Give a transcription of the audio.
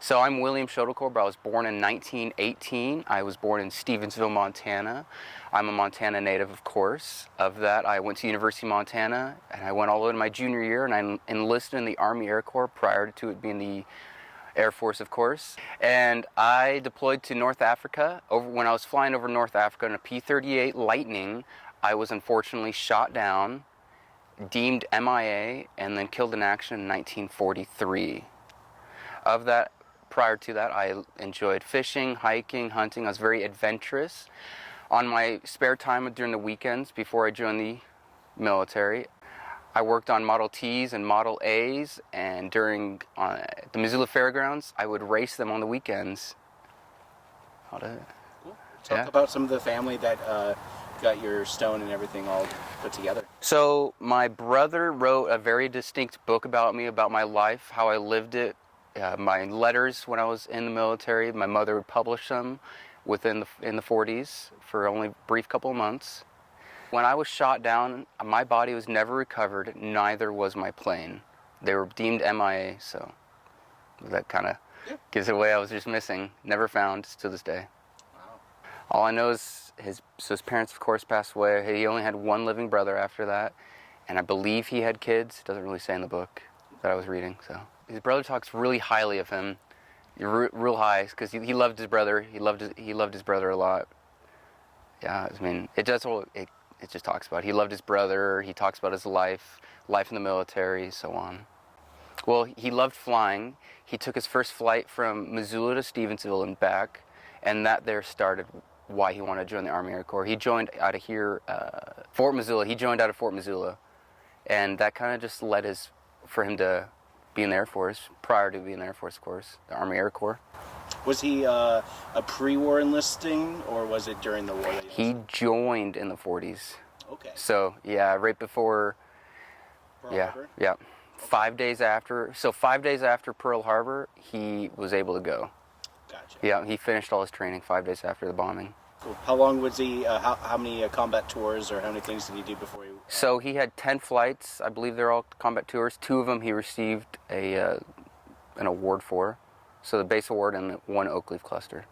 So I'm William Schottelkorb. I was born in 1918. I was born in Stevensville, Montana. I'm a Montana native, of course. Of that, I went to University of Montana, and I went all the way to my junior year, and I enlisted in the Army Air Corps prior to it being the Air Force, of course. And I deployed to North Africa. When I was flying over North Africa in a P-38 Lightning, I was unfortunately shot down, deemed MIA, and then killed in action in 1943. Of that, prior to that, I enjoyed fishing, hiking, hunting. I was very adventurous. On my spare time during the weekends before I joined the military, I worked on Model Ts and Model As, and during the Missoula Fairgrounds, I would race them on the weekends. Cool. Talk about some of the family that got your stone and everything all put together. So my brother wrote a very distinct book about me, about my life, how I lived it. My letters when I was in the military, my mother would publish them in the 40s for only a brief couple of months. When I was shot down, my body was never recovered, neither was my plane. They were deemed MIA, so that kind of gives it away. I was just missing, never found to this day. Wow. All I know is his parents, of course, passed away. He only had one living brother after that, and I believe he had kids. It doesn't really say in the book that I was reading, so. His brother talks really highly of him, real high, because he loved his brother. He loved his brother a lot. Yeah, I mean, it just talks about it. He loved his brother. He talks about his life in the military, so on. Well, he loved flying. He took his first flight from Missoula to Stevensville and back, and that there started why he wanted to join the Army Air Corps. He joined out of here, Fort Missoula. He joined out of Fort Missoula, and that kind of just led for him to be in the Air Force, prior to being in the Air Force, of course, the Army Air Corps. Was he a pre-war enlisting, or was it during the war? He joined in the 40s. Okay. So, yeah, right before, Pearl Harbor? Yeah. 5 days after, 5 days after Pearl Harbor, he was able to go. Gotcha. Yeah, he finished all his training 5 days after the bombing. Cool. How long was he, how many combat tours, or how many things did he do before he... So he had 10 flights. I believe they're all combat tours. 2 of them he received an award for. So the base award and 1 oak leaf cluster.